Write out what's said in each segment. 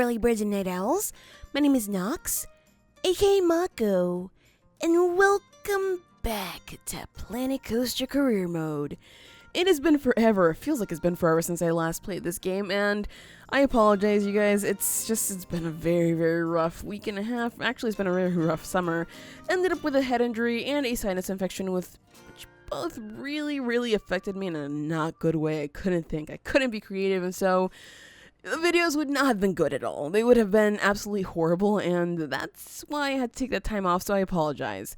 early birds and night owls. My name is Nox, aka Mako, and welcome back to Planet Coaster Career Mode. It has been forever. It feels like it's been forever since I last played this game, and I apologize, you guys. It's been a very, very rough week and a half. Actually, it's been a very rough summer. Ended up with a head injury and a sinus infection, which both really affected me in a not good way. I couldn't think. I couldn't be creative, and so the videos would not have been good at all. They would have been absolutely horrible, and that's why I had to take that time off, so I apologize.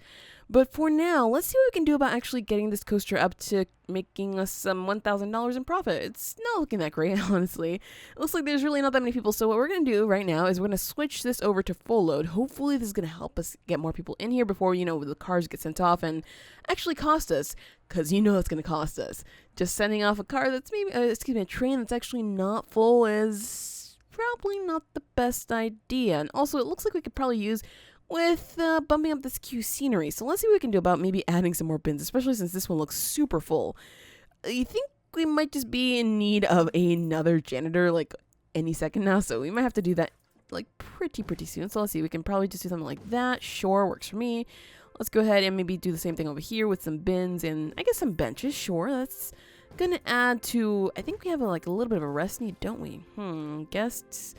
But for now, let's see what we can do about actually getting this coaster up to making us some $1,000 in profit. It's not looking that great, honestly. It looks like there's really not that many people, so what we're going to do right now is we're going to switch this over to full load. Hopefully this is going to help us get more people in here before, the cars get sent off and actually cost us, because it's going to cost us. Just sending off a car that's a train that's actually not full is probably not the best idea. And also, it looks like we could probably use with bumping up this queue scenery. So let's see what we can do about maybe adding some more bins, especially since this one looks super full. You think we might just be in need of another janitor like any second now, so we might have to do that like pretty soon. So let's see, we can probably just do something like that. Sure, works for me. Let's go ahead and maybe do the same thing over here with some bins and I guess some benches. Sure, that's gonna add to, I think we have a little bit of a rest need, don't we? Guests.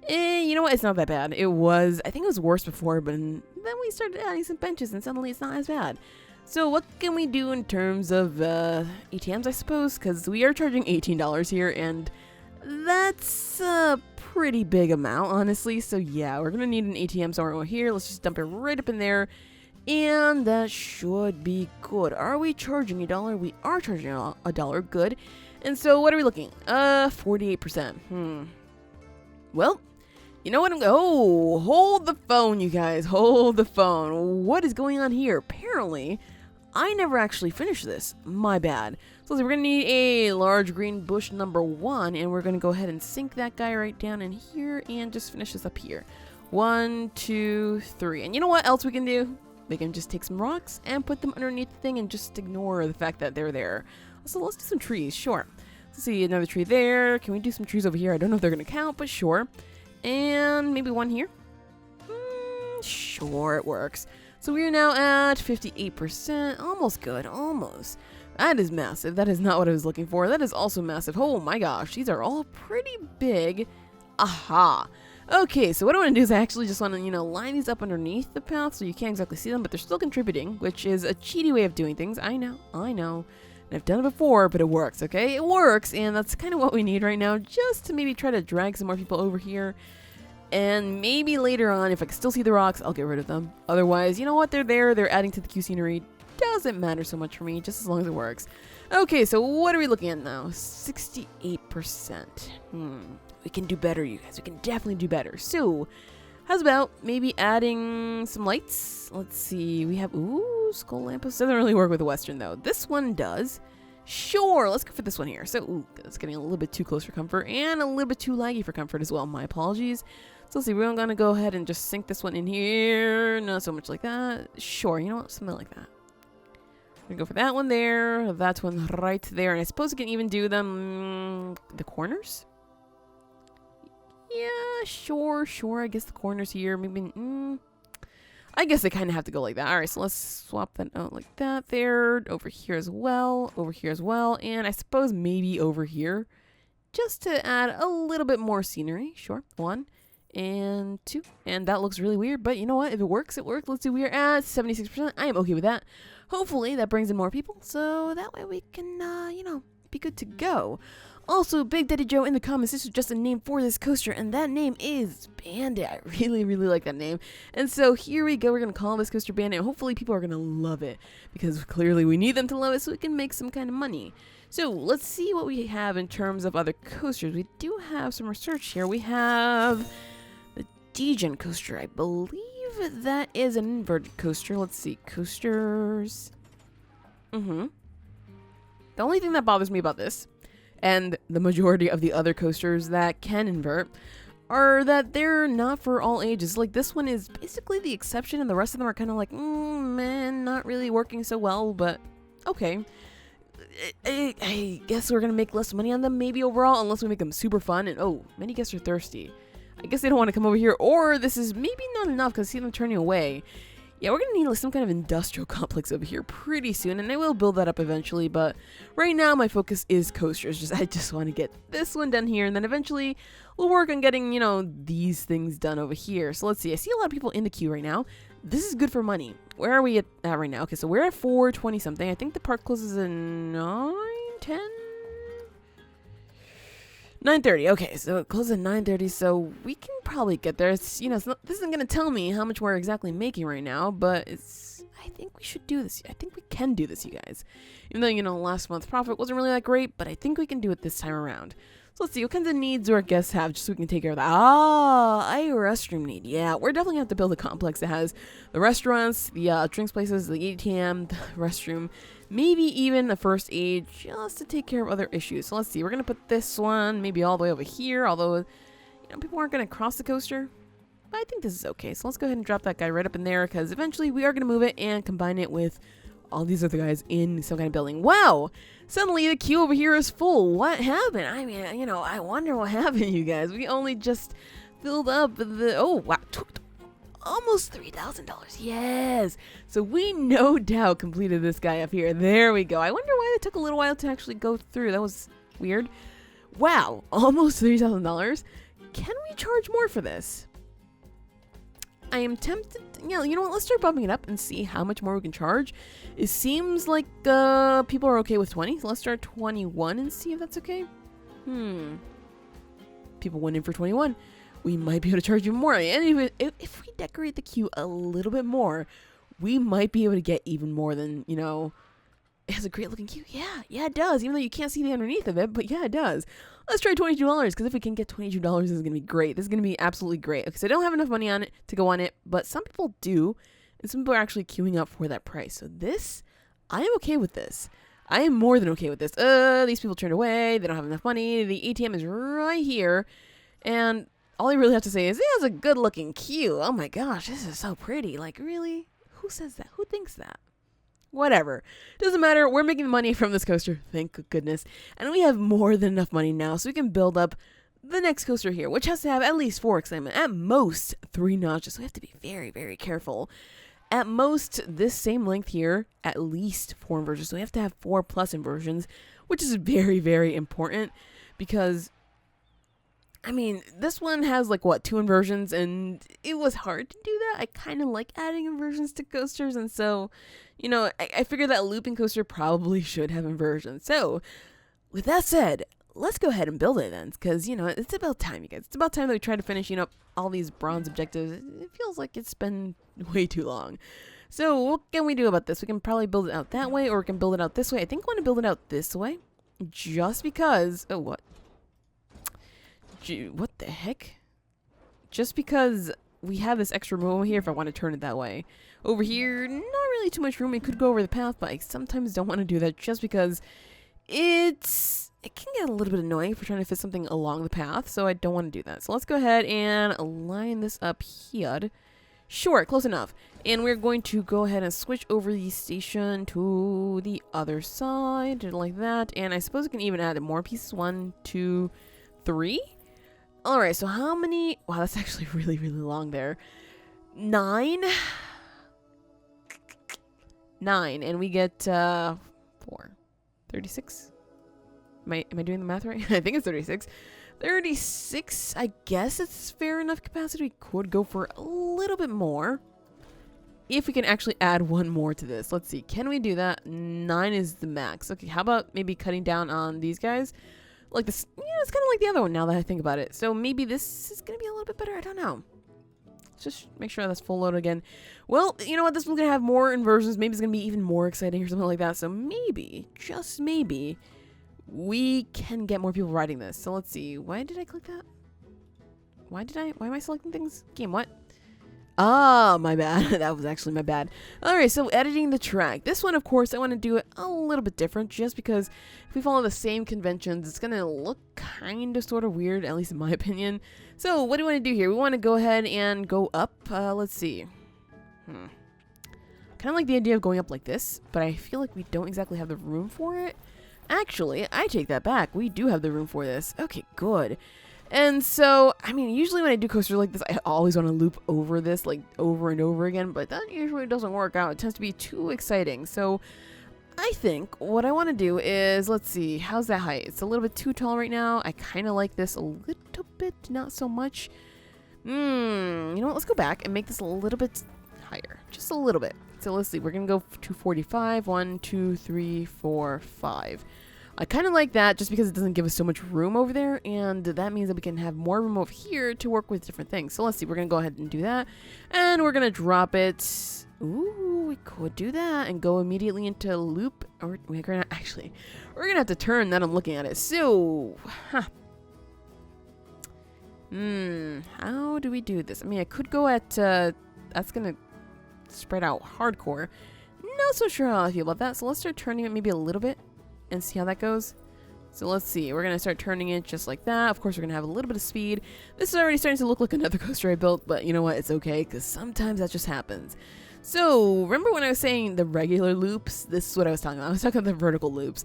You know what? It's not that bad. I think it was worse before, but then we started adding some benches and suddenly it's not as bad. So what can we do in terms of ATMs, I suppose? Because we are charging $18 here, and that's a pretty big amount, honestly. So yeah, we're going to need an ATM somewhere over here. Let's just dump it right up in there, and that should be good. Are we charging $1? We are charging $1. Good. And so what are we looking? 48%. Well, you know what? Hold the phone, you guys. Hold the phone. What is going on here? Apparently, I never actually finished this. My bad. So we're going to need a large green bush number 1, and we're going to go ahead and sink that guy right down in here and just finish this up here. 1, 2, 3. And you know what else we can do? We can just take some rocks and put them underneath the thing and just ignore the fact that they're there. So let's do some trees. Sure. Let's see, another tree there. Can we do some trees over here? I don't know if they're going to count, but sure. And maybe one here. Sure, it works. So we are now at 58%. Almost good. Almost. That is massive. That is not what I was looking for. That is also massive. Oh my gosh. These are all pretty big. Aha. Okay, so what I want to do is I actually just want to, line these up underneath the path so you can't exactly see them, but they're still contributing, which is a cheaty way of doing things. I know. And I've done it before, but it works, okay? It works, and that's kind of what we need right now, just to maybe try to drag some more people over here. And maybe later on, if I can still see the rocks, I'll get rid of them. Otherwise, you know what? They're there. They're adding to the queue scenery. Doesn't matter so much for me, just as long as it works. Okay, so what are we looking at now? 68%. We can do better, you guys. We can definitely do better. So, how's about maybe adding some lights? Let's see. We have, skull lamppost. Doesn't really work with the Western, though. This one does. Sure, let's go for this one here. So, it's getting a little bit too close for comfort and a little bit too laggy for comfort as well. My apologies. So, let's see. We're going to go ahead and just sink this one in here. Not so much like that. Sure, you know what? Something like that. We're going to go for that one there. That one right there. And I suppose we can even do them the corners? Yeah, sure. I guess the corners here, maybe, I guess they kind of have to go like that. All right, so let's swap that out like that there. Over here as well. And I suppose maybe over here, just to add a little bit more scenery. Sure, 1 and 2. And that looks really weird, but you know what? If it works, it works. Let's see, we are at 76%. I am okay with that. Hopefully, that brings in more people, so that way we can, be good to go. Also, Big Daddy Joe in the comments, this is just a name for this coaster, and that name is Bandit. I really like that name. And so here we go. We're going to call this coaster Bandit, and hopefully people are going to love it, because clearly we need them to love it so we can make some kind of money. So let's see what we have in terms of other coasters. We do have some research here. We have the Degen coaster. I believe that is an inverted coaster. Let's see. Coasters. The only thing that bothers me about this, and the majority of the other coasters that can invert, are that they're not for all ages. Like, this one is basically the exception, and the rest of them are kind of like, man, not really working so well, but okay. I guess we're going to make less money on them maybe overall, unless we make them super fun. And, many guests are thirsty. I guess they don't want to come over here, or this is maybe not enough because I see them turning away. Yeah, we're going to need like, some kind of industrial complex over here pretty soon, and I will build that up eventually, but right now my focus is coasters. I just want to get this one done here, and then eventually we'll work on getting, you know, these things done over here. So let's see. I see a lot of people in the queue right now. This is good for money. Where are we at right now? Okay, so we're at 420 something. I think the park closes at 9:10? 9:30. Okay, so it closes at 9:30, so we can probably get there. It's, you know, this isn't going to tell me how much we're exactly making right now, but I think we should do this. I think we can do this, you guys. Even though, you know, last month's profit wasn't really that great, but I think we can do it this time around. So let's see, what kinds of needs do our guests have just so we can take care of that? Ah, a restroom need. Yeah, we're definitely going to have to build a complex that has the restaurants, the drinks places, the ATM, the restroom, maybe even a first aid just to take care of other issues. So let's see, we're going to put this one maybe all the way over here, although, you know, people aren't going to cross the coaster. But I think this is okay. So let's go ahead and drop that guy right up in there because eventually we are going to move it and combine it with all these other guys in some kind of building. Wow! Suddenly the queue over here is full. What happened? I mean, you know, I wonder what happened, you guys. We only just filled up the... Oh, wow. Almost $3,000. Yes! So we no doubt completed this guy up here. There we go. I wonder why it took a little while to actually go through. That was weird. Wow. Almost $3,000. Can we charge more for this? I am tempted, you know what, let's start bumping it up and see how much more we can charge. It seems like people are okay with 20, so let's start 21 and see if that's okay. People went in for 21. We might be able to charge you more. And even if we decorate the queue a little bit more, we might be able to get even more than, you know, it has a great looking queue. Yeah, it does, even though you can't see the underneath of it, but yeah, it does. Let's try $22, because if we can get $22, this is going to be great. This is going to be absolutely great. Okay, so I don't have enough money on it to go on it, but some people do, and some people are actually queuing up for that price. So this, I am okay with this. I am more than okay with this. These people turned away. They don't have enough money. The ATM is right here, and all I really have to say is, it has a good-looking queue. Oh my gosh, this is so pretty. Like, really? Who says that? Who thinks that? Whatever. Doesn't matter. We're making money from this coaster. Thank goodness. And we have more than enough money now, so we can build up the next coaster here, which has to have at least 4 excitement. At most 3 notches. So we have to be very, very careful. At most, this same length here, at least 4 inversions. So we have to have 4+ inversions, which is very, very important because, I mean, this one has like, what, 2 inversions, and it was hard to do that. I kind of like adding inversions to coasters, and so, you know, I figured that looping coaster probably should have inversions. So, with that said, let's go ahead and build it then, because, you know, it's about time, you guys. It's about time that we try to finish, you know, all these bronze objectives. It feels like it's been way too long. So, what can we do about this? We can probably build it out that way, or we can build it out this way. I think I want to build it out this way, just because... Oh, what? What the heck? Just because we have this extra room over here if I want to turn it that way. Over here, not really too much room. We could go over the path, but I sometimes don't want to do that just because it can get a little bit annoying if we're trying to fit something along the path, so I don't want to do that. So let's go ahead and line this up here. Sure, close enough. And we're going to go ahead and switch over the station to the other side, like that. And I suppose we can even add more pieces. 1, 2, 3. Alright, so how many... Wow, that's actually really, really long there. 9? 9, and we get 4. 36? Am I doing the math right? I think it's 36. 36, I guess it's fair enough capacity. We could go for a little bit more. If we can actually add 1 more to this. Let's see, can we do that? 9 is the max. Okay, how about maybe cutting down on these guys? Like this, yeah, it's kind of like the other one now that I think about it. So maybe this is going to be a little bit better. I don't know. Let's just make sure that's full load again. Well, you know what? This one's going to have more inversions. Maybe it's going to be even more exciting or something like that. So maybe, just maybe, we can get more people riding this. So let's see. Why did I click that? Why am I selecting things? Game, what? Ah, my bad. That was actually my bad. Alright, so editing the track. This one, of course, I want to do it a little bit different just because if we follow the same conventions, it's going to look kind of sort of weird, at least in my opinion. So, what do we want to do here? We want to go ahead and go up. Let's see. Kind of like the idea of going up like this, but I feel like we don't exactly have the room for it. Actually, I take that back. We do have the room for this. Okay, good. And so, I mean, usually when I do coasters like this, I always want to loop over this, like, over and over again, but that usually doesn't work out. It tends to be too exciting. So, I think what I want to do is, let's see, how's that height? It's a little bit too tall right now. I kind of like this a little bit, not so much. You know what? Let's go back and make this a little bit higher. Just a little bit. So let's see. We're going to go to 45. 1, 2, 3, 4, 5. I kind of like that just because it doesn't give us so much room over there. And that means that we can have more room over here to work with different things. So let's see. We're going to go ahead and do that. And we're going to drop it. Ooh, we could do that and go immediately into loop. Or we're going to have to turn that I'm looking at it. So, how do we do this? I mean, I could go at, that's going to spread out hardcore. Not so sure how I feel about that. So let's start turning it maybe a little bit and see how that goes. So let's see. We're going to start turning it just like that. Of course, we're going to have a little bit of speed. This is already starting to look like another coaster I built, but you know what? It's okay because sometimes that just happens. So remember when I was saying the regular loops? This is what I was talking about. I was talking about the vertical loops.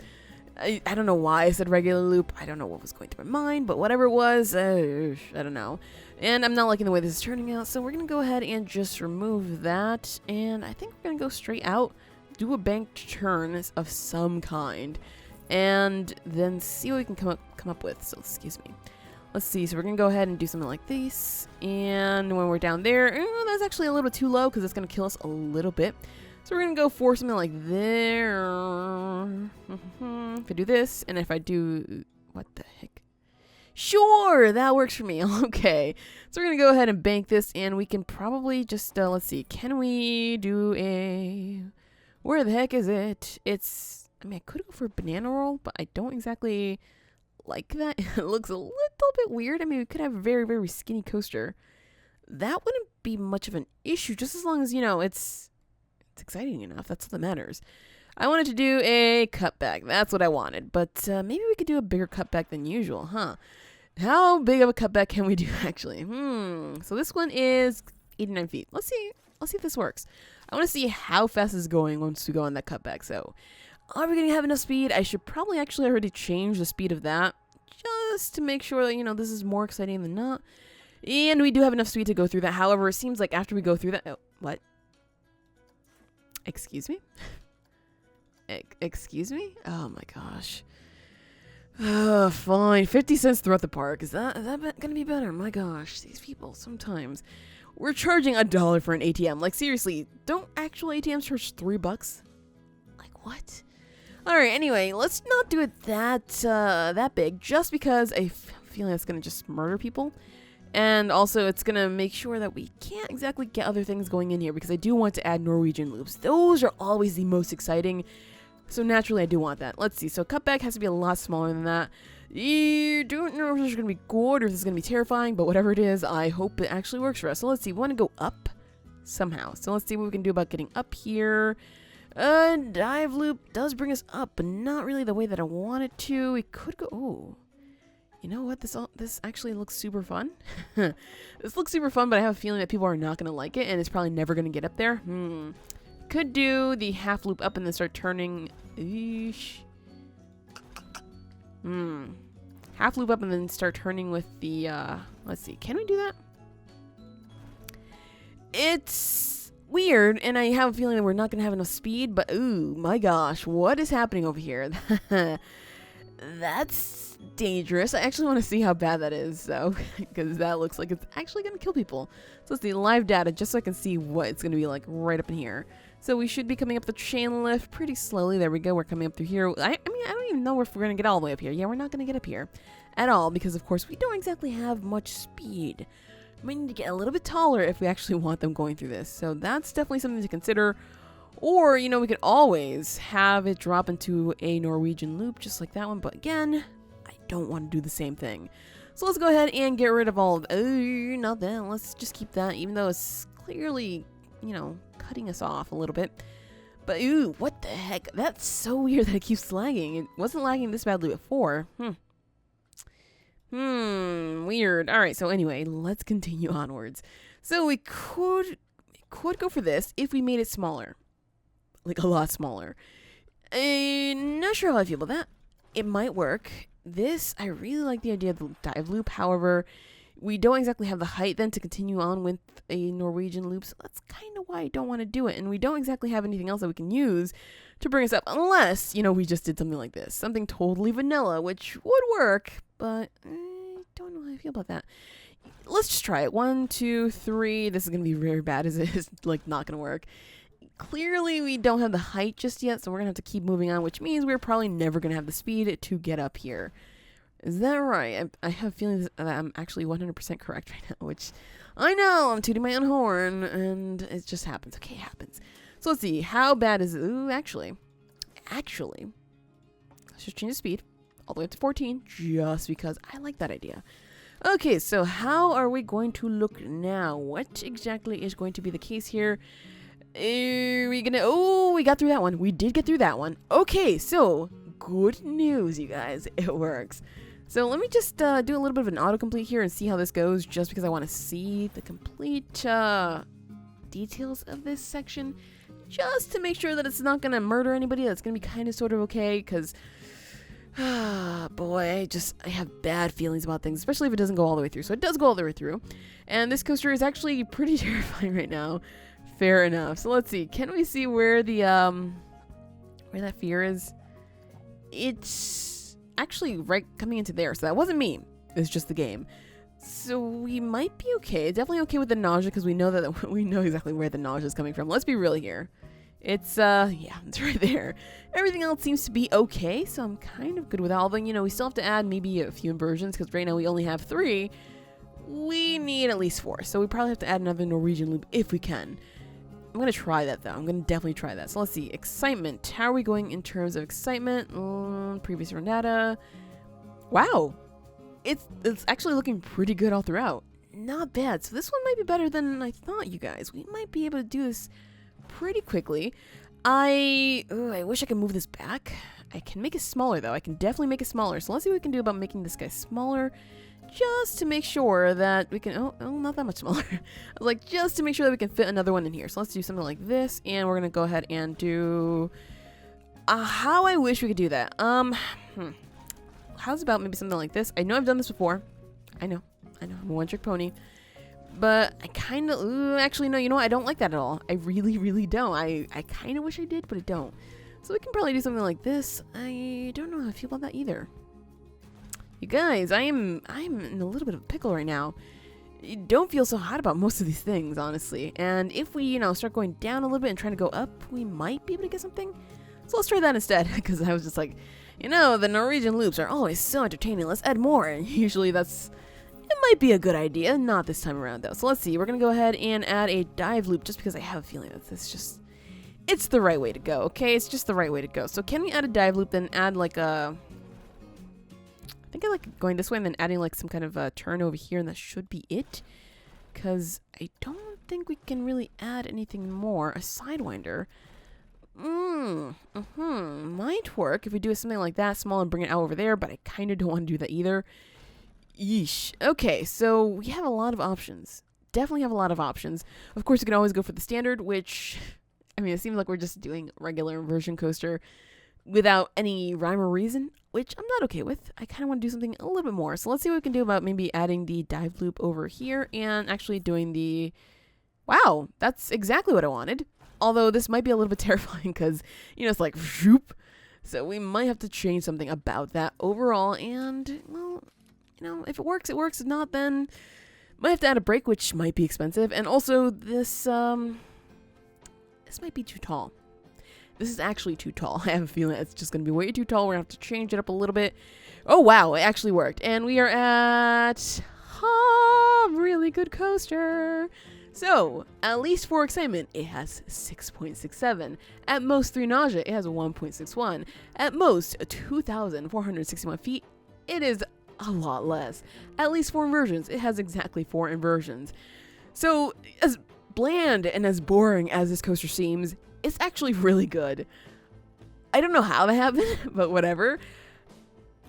I don't know why I said regular loop. I don't know what was going through my mind, but whatever it was, I don't know. And I'm not liking the way this is turning out, so we're going to go ahead and just remove that. And I think we're going to go straight out, do a banked turn of some kind, and then see what we can come up with. So, excuse me. Let's see. So we're going to go ahead and do something like this. And when we're down there, that's actually a little too low because it's going to kill us a little bit. So we're going to go for something like there. If I do this, and if I do... What the heck? Sure! That works for me. Okay. So we're going to go ahead and bank this, and we can probably just... let's see. Can we do a... Where the heck is it? It's... I mean, I could go for a banana roll, but I don't exactly like that. It looks a little bit weird. I mean, we could have a very, very skinny coaster. That wouldn't be much of an issue, just as long as, you know, it's exciting enough. That's what that matters. I wanted to do a cutback. That's what I wanted. But maybe we could do a bigger cutback than usual, huh? How big of a cutback can we do, actually? So this one is 89 feet. Let's see if this works. I want to see how fast it's going once we go on that cutback. So, are we going to have enough speed? I should probably actually already change the speed of that just to make sure that, you know, this is more exciting than not. And we do have enough speed to go through that. However, it seems like after we go through that... Oh, what? Excuse me? Excuse me? Oh my gosh. Fine. 50 cents throughout the park. Is that gonna be better? My gosh, these people sometimes. We're charging $1 for an ATM. Like, seriously, don't actual ATMs charge $3? Like, what? Alright, anyway, let's not do it that big, just because I feel like it's gonna just murder people. And also, it's going to make sure that we can't exactly get other things going in here, because I do want to add Norwegian loops. Those are always the most exciting. So naturally, I do want that. Let's see. So cutback has to be a lot smaller than that. You don't know if this is going to be good or if this is going to be terrifying, but whatever it is, I hope it actually works for us. So let's see. We want to go up somehow. So let's see what we can do about getting up here. Dive loop does bring us up, but not really the way that I want it to. We could go... Oh. You know what? This actually looks super fun. This looks super fun, but I have a feeling that people are not going to like it, and it's probably never going to get up there. Could do the half loop up and then start turning. Eesh. Half loop up and then start turning with the, let's see. Can we do that? It's weird, and I have a feeling that we're not going to have enough speed, but ooh, my gosh, what is happening over here? That's dangerous. I actually want to see how bad that is, though, because that looks like it's actually going to kill people. So let's see, live data, just so I can see what it's going to be like right up in here. So we should be coming up the chain lift pretty slowly. There we go. We're coming up through here. I mean, I don't even know if we're going to get all the way up here. Yeah, we're not going to get up here at all because, of course, we don't exactly have much speed. We need to get a little bit taller if we actually want them going through this. So that's definitely something to consider. Or, you know, we could always have it drop into a Norwegian loop just like that one. But again, I don't want to do the same thing. So let's go ahead and get rid of all of... Oh, not that. Let's just keep that, even though it's clearly, you know, cutting us off a little bit. But, ooh, what the heck? That's so weird that it keeps lagging. It wasn't lagging this badly before. Weird. All right, so anyway, let's continue onwards. So we could go for this if we made it smaller. Like, a lot smaller. Not sure how I feel about that. It might work. this, I really like the idea of the dive loop. However, we don't exactly have the height then to continue on with a Norwegian loop, so that's kind of why I don't want to do it. And we don't exactly have anything else that we can use to bring us up, unless, we just did something like this. Something totally vanilla, which would work, but I don't know how I feel about that. Let's just try it. 1, 2, 3. This is going to be very bad as it is, not going to work. Clearly, we don't have the height just yet, so we're going to have to keep moving on, which means we're probably never going to have the speed to get up here. Is that right? I have a feeling that I'm actually 100% correct right now, which I know, I'm tooting my own horn, and it just happens. Okay, it happens. So let's see, how bad is it? Ooh, actually, let's just change the speed all the way up to 14, just because I like that idea. Okay, so how are we going to look now? What exactly is going to be the case here? Are we gonna, we got through that one. We did get through that one. Okay, so good news, you guys, it works. So let me just do a little bit of an autocomplete here and see how this goes, just because I want to see the complete details of this section, just to make sure that it's not going to murder anybody. That's going to be kind of sort of okay, because, boy, I have bad feelings about things, especially if it doesn't go all the way through. So it does go all the way through, and this coaster is actually pretty terrifying right now. Fair enough. So let's see. Can we see where the, where that fear is? It's actually right coming into there, so that wasn't me. It's just the game. So we might be okay. Definitely okay with the nausea, because we know that we know exactly where the nausea is coming from. Let's be real here. It's yeah, it's right there. Everything else seems to be okay, so I'm kind of good with all of them. We still have to add maybe a few inversions, because right now we only have 3. We need at least 4, so we probably have to add another Norwegian loop if we can. I'm going to try that, though. I'm going to definitely try that. So let's see. Excitement. How are we going in terms of excitement? Previous rondata. Wow. It's actually looking pretty good all throughout. Not bad. So this one might be better than I thought, you guys. We might be able to do this pretty quickly. I wish I could move this back. I can make it smaller, though. I can definitely make it smaller. So let's see what we can do about making this guy smaller. Just to make sure that we can, not that much smaller. Just to make sure that we can fit another one in here. So let's do something like this, and we're going to go ahead and do, how I wish we could do that. How's about maybe something like this? I know I've done this before. I know, I'm a one-trick pony. But I kind of, actually, no, you know what? I don't like that at all. I really, really don't. I kind of wish I did, but I don't. So we can probably do something like this. I don't know how I feel about that either. You guys, I'm in a little bit of a pickle right now. I don't feel so hot about most of these things, honestly. And if we, start going down a little bit and trying to go up, we might be able to get something. So let's try that instead, because I was just like, the Norwegian loops are always so entertaining. Let's add more. And usually it might be a good idea. Not this time around, though. So let's see. We're going to go ahead and add a dive loop, just because I have a feeling that it's the right way to go, okay? It's just the right way to go. So can we add a dive loop, then add like a... I think I like going this way and then adding like some kind of a turn over here, and that should be it. Because I don't think we can really add anything more. A sidewinder. Might work if we do something like that small and bring it out over there, but I kind of don't want to do that either. Yeesh. Okay, so we have a lot of options. Definitely have a lot of options. Of course, you can always go for the standard, which, it seems like we're just doing regular inversion coaster without any rhyme or reason, which I'm not okay with. I kind of want to do something a little bit more. So let's see what we can do about maybe adding the dive loop over here and actually doing the... Wow, that's exactly what I wanted. Although this might be a little bit terrifying because, it's like, whoop. So we might have to change something about that overall. And, well, if it works, it works. If not, then might have to add a break, which might be expensive. And also this might be too tall. This is actually too tall. I have a feeling it's just going to be way too tall. We're going to have to change it up a little bit. Oh, wow. It actually worked. And we are at... really good coaster. So, at least for excitement, it has 6.67. At most 3 nausea, it has 1.61. At most 2,461 feet, it is a lot less. At least 4 inversions, it has exactly 4 inversions. So, as bland and as boring as this coaster seems, it's actually really good. I don't know how that happened, but whatever.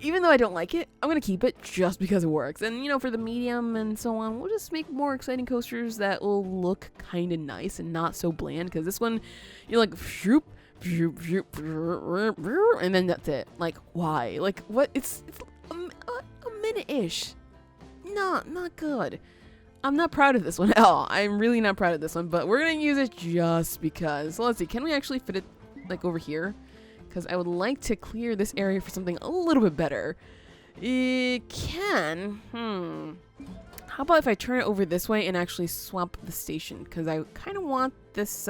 Even though I don't like it, I'm going to keep it just because it works. And, for the medium and so on, we'll just make more exciting coasters that will look kind of nice and not so bland. Because this one, you're like, shoop, shoop, shoop, and then that's it. Like, why? Like, what? It's minute-ish. Not good. I'm not proud of this one at all. I'm really not proud of this one, but we're gonna use it just because. So let's see, can we actually fit it like over here? Because I would like to clear this area for something a little bit better. It can. How about if I turn it over this way and actually swap the station? Because I kind of want this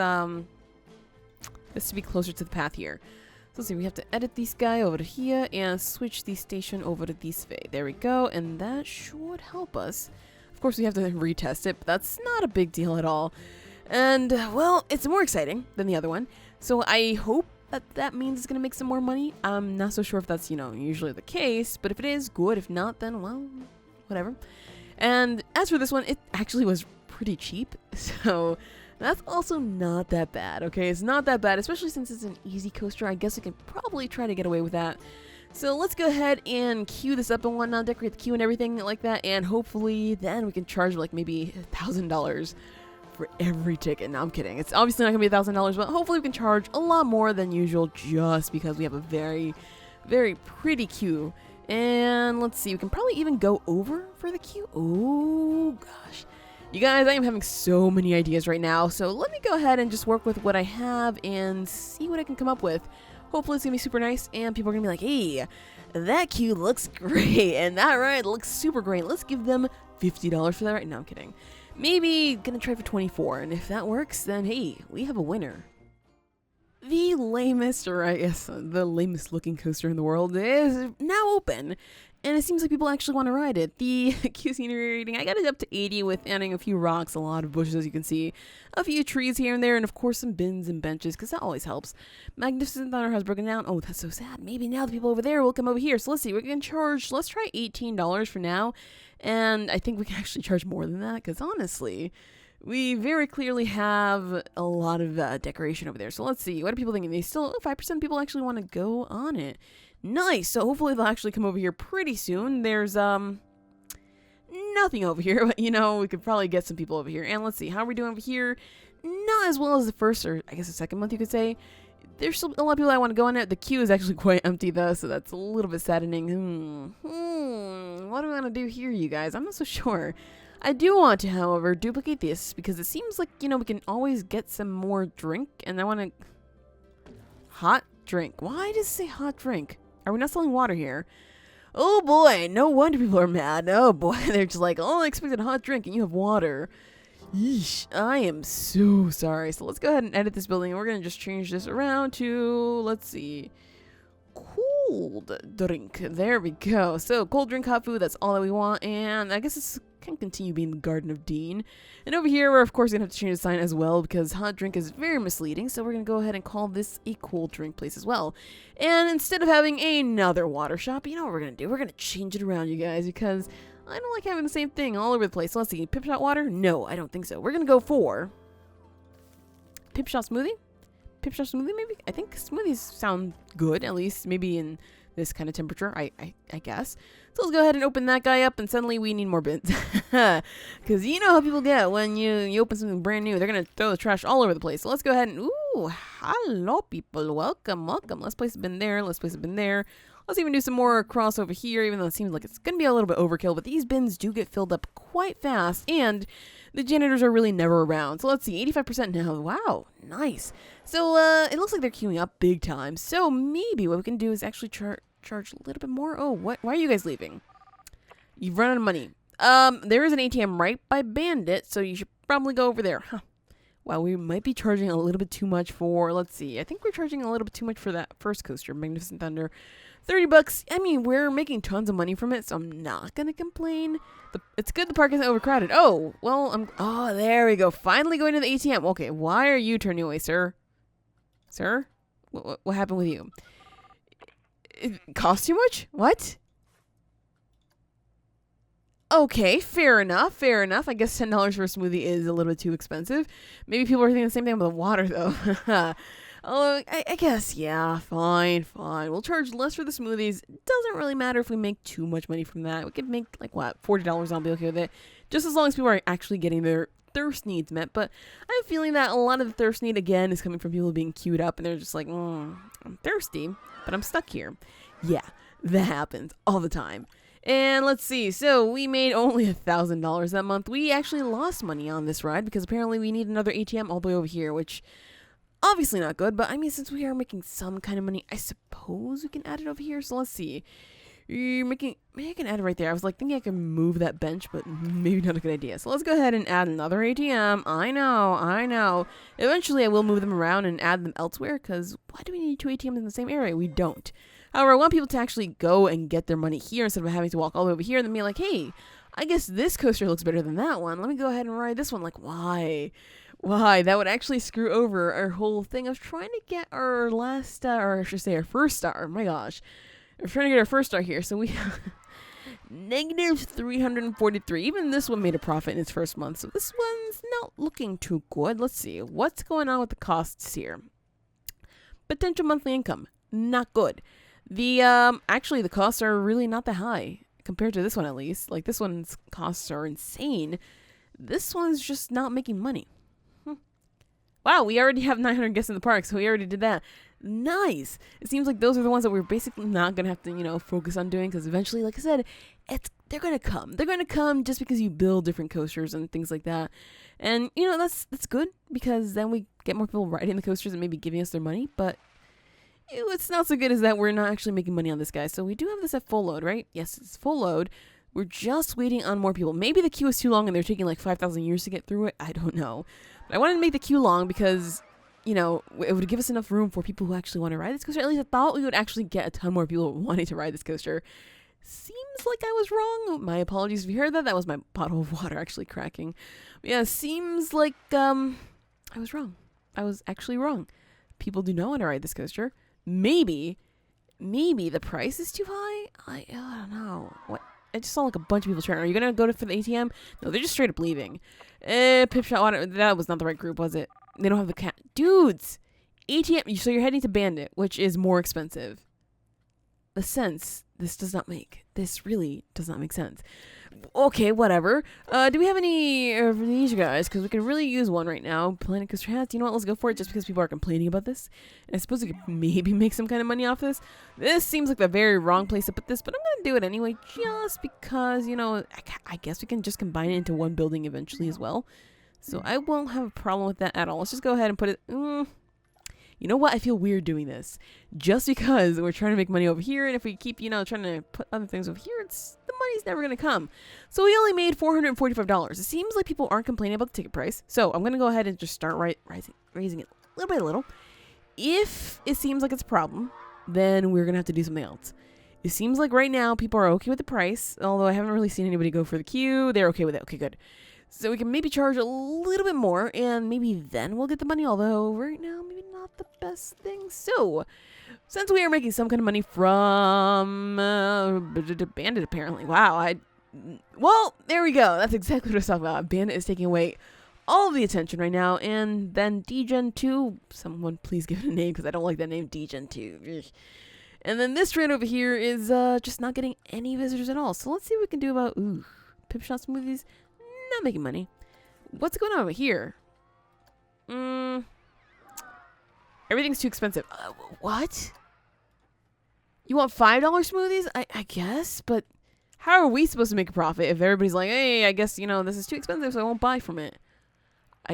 this to be closer to the path here. So let's see, we have to edit this guy over to here and switch the station over to this way. There we go, and that should help us. Of course, we have to retest it, but that's not a big deal at all. And, well, it's more exciting than the other one. So I hope that means it's going to make some more money. I'm not so sure if that's, usually the case, but if it is, good. If not, then, well, whatever. And as for this one, it actually was pretty cheap, so that's also not that bad, okay? It's not that bad, especially since it's an easy coaster. I guess we can probably try to get away with that. So let's go ahead and queue this up and whatnot, decorate the queue and everything like that, and hopefully then we can charge like maybe $1,000 for every ticket. No, I'm kidding. It's obviously not going to be $1,000, but hopefully we can charge a lot more than usual just because we have a very, very pretty queue. And let's see, we can probably even go over for the queue. Oh, gosh. You guys, I am having so many ideas right now, so let me go ahead and just work with what I have and see what I can come up with. Hopefully it's going to be super nice, and people are going to be like, hey, that queue looks great, and that ride looks super great. Let's give them $50 for that ride. No, I'm kidding. Maybe going to try for 24, and if that works, then hey, we have a winner. The lamest, or I guess the lamest looking coaster in the world is now open, and it seems like people actually want to ride it. The queue scenery rating, I got it up to 80 with adding a few rocks, a lot of bushes as you can see, a few trees here and there, and of course some bins and benches, because that always helps. Magnificent Thunder has broken down. Oh, that's so sad. Maybe now the people over there will come over here. So let's see, we can charge, let's try $18 for now, and I think we can actually charge more than that, because honestly, we very clearly have a lot of decoration over there. So let's see. What are people thinking? They still, 5% of people actually want to go on it. Nice. So hopefully they'll actually come over here pretty soon. There's nothing over here, but we could probably get some people over here. And let's see. How are we doing over here? Not as well as the first, or I guess the second month you could say. There's still a lot of people that want to go on it. The queue is actually quite empty though, so that's a little bit saddening. What do we want to do here, you guys? I'm not so sure. I do want to, however, duplicate this because it seems like, we can always get some more drink, and I want to... Hot drink. Why does it say hot drink? Are we not selling water here? Oh boy, no wonder people are mad. Oh boy, they're just like, oh, I expected a hot drink and you have water. Yeesh, I am so sorry. So let's go ahead and edit this building, and we're going to just change this around to, let's see, cold drink. There we go. So cold drink, hot food, that's all that we want, and I guess it's can continue being the Garden of Dean. And over here, we're of course going to have to change the sign as well because hot drink is very misleading, so we're going to go ahead and call this a cold drink place as well. And instead of having another water shop, you know what we're going to do? We're going to change it around, you guys, because I don't like having the same thing all over the place. So let's see, Pip Shot water? No, I don't think so. We're going to go for Pip Shot smoothie? Pip Shot smoothie, maybe? I think smoothies sound good, at least maybe in this kind of temperature, I guess. So let's go ahead and open that guy up, and suddenly we need more bins. Because you know how people get when you open something brand new. They're going to throw the trash all over the place. So let's go ahead and, ooh, hello people, welcome, welcome. Let's place a bin there, let's place a bin there. Let's even do some more across over here, even though it seems like it's going to be a little bit overkill. But these bins do get filled up quite fast, and the janitors are really never around. So let's see, 85% now. Wow, nice. So it looks like they're queuing up big time. So maybe what we can do is actually charge a little bit more. Oh, what? Why are you guys leaving? You've run out of money. There is an ATM right by Bandit, so you should probably go over there. Huh. Wow, we might be charging a little bit too much for, let's see. I think we're charging a little bit too much for that first coaster, Magnificent Thunder. $30. I mean, we're making tons of money from it, so I'm not going to complain. It's good the park isn't overcrowded. Oh, well, oh, there we go. Finally going to the ATM. Okay, why are you turning away, sir? Sir? What happened with you? It cost too much? What? Okay, fair enough, fair enough. I guess $10 for a smoothie is a little bit too expensive. Maybe people are thinking the same thing about water, though. Oh, I guess, yeah, fine. We'll charge less for the smoothies. It doesn't really matter if we make too much money from that. We could make, like, what, $40? I'll be okay with it. Just as long as people are actually getting their thirst needs met. But I have a feeling that a lot of the thirst need, again, is coming from people being queued up. And they're just like, I'm thirsty, but I'm stuck here. Yeah, that happens all the time. And let's see. So we made only $1,000 that month. We actually lost money on this ride because apparently we need another ATM all the way over here, which obviously not good. But I mean, since we are making some kind of money, I suppose we can add it over here. So let's see. Maybe I can add it right there. I was like thinking I can move that bench, but maybe not a good idea. So let's go ahead and add another ATM. I know. Eventually I will move them around and add them elsewhere because why do we need 2 ATMs in the same area? We don't. However, I want people to actually go and get their money here instead of having to walk all the way over here and then be like, hey, I guess this coaster looks better than that one. Let me go ahead and ride this one. Like, why? Why? That would actually screw over our whole thing of trying to get our last star, or I should say our first star. My gosh. We're trying to get our first star here. So we have negative 343. Even this one made a profit in its first month. So this one's not looking too good. Let's see. What's going on with the costs here? Potential monthly income. Not good. The actually the costs are really not that high compared to this one, at least. Like this one's costs are insane. This one's just not making money. Wow, we already have 900 guests in the park, so we already did that. Nice. It seems like those are the ones that we're basically not gonna have to, focus on doing, because eventually, like I said, they're gonna come. They're gonna come just because you build different coasters and things like that. And that's good because then we get more people riding the coasters and maybe giving us their money. But what's not so good is that we're not actually making money on this guy. So we do have this at full load, right? Yes, it's full load. We're just waiting on more people. Maybe the queue is too long and they're taking like 5,000 years to get through it. I don't know. But I wanted to make the queue long because, it would give us enough room for people who actually want to ride this coaster. At least I thought we would actually get a ton more people wanting to ride this coaster. Seems like I was wrong. My apologies if you heard that. That was my bottle of water actually cracking. But yeah, seems like I was wrong. I was actually wrong. People do not want to ride this coaster. Maybe the price is too high. I don't know. What? I just saw like a bunch of people trying. Are you gonna go for the ATM? No, they're just straight up leaving. Pipshot water. That was not the right group, was it? They don't have the cat. Dudes! ATM. So you're heading to Bandit, which is more expensive. The sense this does not make. This really does not make sense. Okay, whatever. Do we have any of these guys? Because we can really use one right now. Planet Coaster hats. You know what? Let's go for it just because people are complaining about this. And I suppose we could maybe make some kind of money off this. This seems like the very wrong place to put this, but I'm going to do it anyway just because, I guess we can just combine it into one building eventually as well. So I won't have a problem with that at all. Let's just go ahead and put it... You know what? I feel weird doing this. Just because we're trying to make money over here, and if we keep, trying to put other things over here, the money's never going to come. So we only made $445. It seems like people aren't complaining about the ticket price. So I'm going to go ahead and just start raising it little by little. If it seems like it's a problem, then we're going to have to do something else. It seems like right now people are okay with the price, although I haven't really seen anybody go for the queue. They're okay with it. Okay, good. So we can maybe charge a little bit more, and maybe then we'll get the money, although right now maybe not the best thing. So, since we are making some kind of money from Bandit, apparently. Wow, well, there we go. That's exactly what I was talking about. Bandit is taking away all of the attention right now, and then Degen 2, someone please give it a name, because I don't like that name, Degen 2. And then this train over here is just not getting any visitors at all. So let's see what we can do about, Pipshot Smoothies. Not making money. What's going on over here? Everything's too expensive. What? You want $5 smoothies? I guess, but how are we supposed to make a profit if everybody's like, hey, I guess, this is too expensive, so I won't buy from it.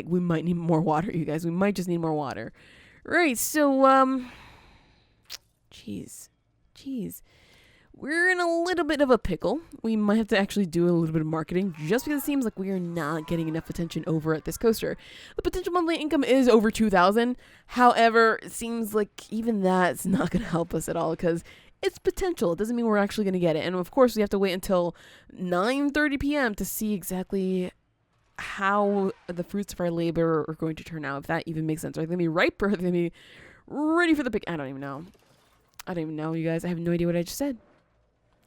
We might need more water, you guys. We might just need more water. Right, so, Jeez. We're in a little bit of a pickle. We might have to actually do a little bit of marketing just because it seems like we are not getting enough attention over at this coaster. The potential monthly income is over 2,000. However, it seems like even that's not going to help us at all because it's potential. It doesn't mean we're actually going to get it. And of course, we have to wait until 9:30 p.m. to see exactly how the fruits of our labor are going to turn out, if that even makes sense. Are they going to be ripe or are they going to be ready for the pick? I don't even know, you guys. I have no idea what I just said.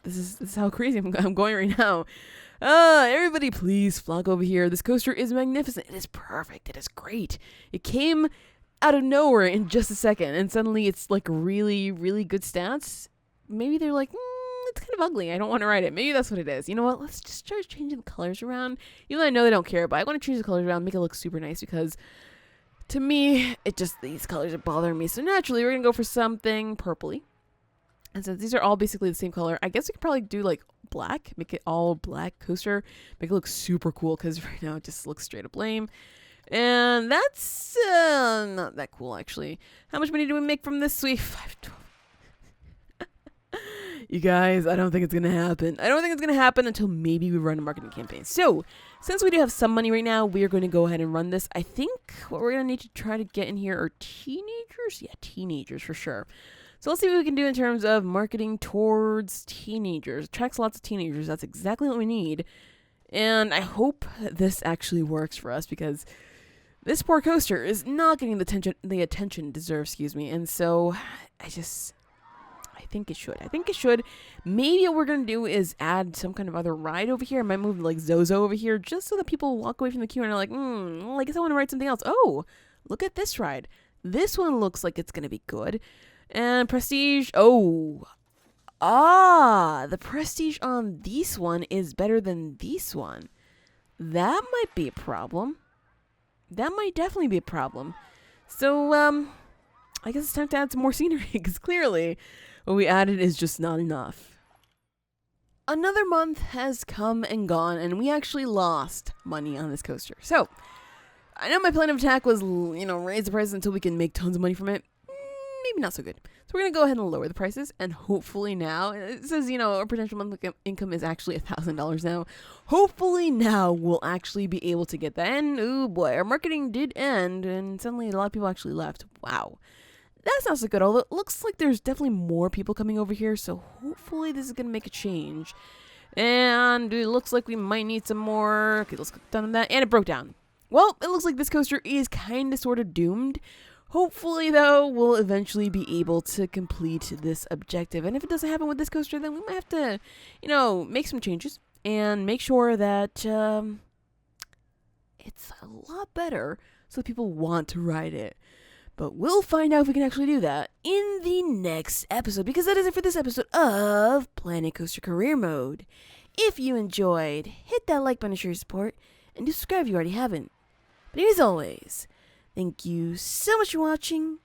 This is how crazy I'm going right now. Everybody please flock over here. This coaster is magnificent. It is perfect. It is great. It came out of nowhere in just a second, and suddenly it's like really, really good stats. Maybe they're like, it's kind of ugly. I don't want to ride it. Maybe that's what it is. You know what? Let's just start changing the colors around. Even though I know they don't care, but I want to change the colors around, make it look super nice because to me, these colors are bothering me. So naturally, we're going to go for something purpley. And since these are all basically the same color, I guess we could probably do like black, make it all black coaster, make it look super cool because right now it just looks straight up lame. And that's not that cool, actually. How much money do we make from this sweet 512? You guys, I don't think it's going to happen. I don't think it's going to happen until maybe we run a marketing campaign. So, since we do have some money right now, we are going to go ahead and run this. I think what we're going to need to try to get in here are teenagers. Yeah, teenagers for sure. So let's see what we can do in terms of marketing towards teenagers. Attracts lots of teenagers. That's exactly what we need. And I hope this actually works for us because this poor coaster is not getting the attention it deserves, And so I think it should. Maybe what we're going to do is add some kind of other ride over here. I might move like Zozo over here just so that people walk away from the queue and are like, well, I guess I want to ride something else. Oh, look at this ride. This one looks like it's going to be good. And Prestige. Oh. The Prestige on this one is better than this one. That might be a problem. That might definitely be a problem. So, I guess it's time to add some more scenery because clearly what we added is just not enough. Another month has come and gone, and we actually lost money on this coaster. So, I know my plan of attack was, raise the prices until we can make tons of money from it. Maybe not so good. So we're going to go ahead and lower the prices, and hopefully now, it says, our potential monthly income is actually $1,000 now. Hopefully now we'll actually be able to get that. And, oh boy, our marketing did end, and suddenly a lot of people actually left. Wow. That's not so good, although it looks like there's definitely more people coming over here, so hopefully this is going to make a change. And it looks like we might need some more. Okay, let's click done on that, and it broke down. Well, it looks like this coaster is kind of sort of doomed. Hopefully, though, we'll eventually be able to complete this objective. And if it doesn't happen with this coaster, then we might have to, make some changes and make sure that it's a lot better so that people want to ride it. But we'll find out if we can actually do that in the next episode, because that is it for this episode of Planet Coaster Career Mode. If you enjoyed, hit that like button to show your support, and do subscribe if you already haven't. But as always, thank you so much for watching,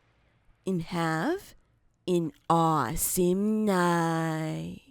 and have an awesome night.